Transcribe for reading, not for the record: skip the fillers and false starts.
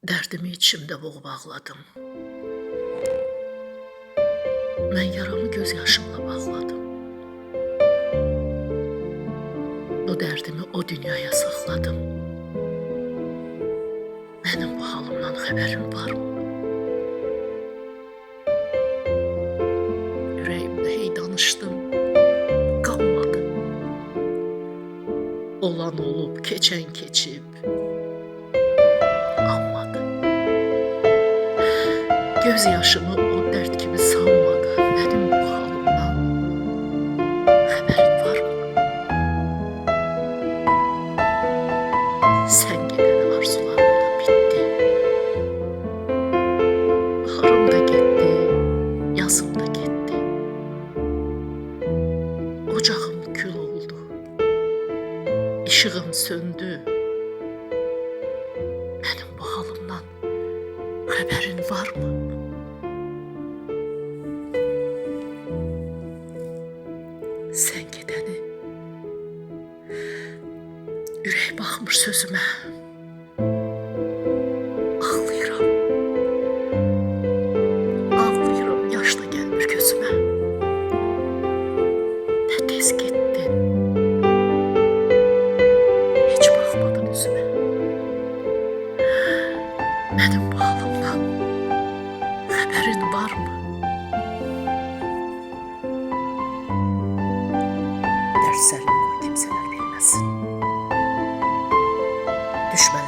Dərdimi içimdə boğub ağladım. Mən yaramı göz yaşımla bağladım. Bu dərdimi o dünyaya saxladım. Mənim bu halımdan xəbərin varmı? Ürəyimdə hey danışdım, qalmadı. Olan olub, keçən keçib, anmadı. Göz yaşımı o dərd kimi salmadı. Mənim bu halımdan xəbərin varmı? Sən gedəni arzularım da bitdi. Baharım da getdi, yazım da getdi. Ocağım kül oldu, işığım söndü. Mənim bu halımdan xəbərin varmı? Sən gedəni ürək baxmır sözümə. Ağlayıram, ağlayıram, yaş da gəlmir gözümə. Nə tez getdin, heç baxmadın üzümə. Mənim bu halımdan xəbərin varmı? Dərslərini qoy kimsələr bilməsin. Düşmən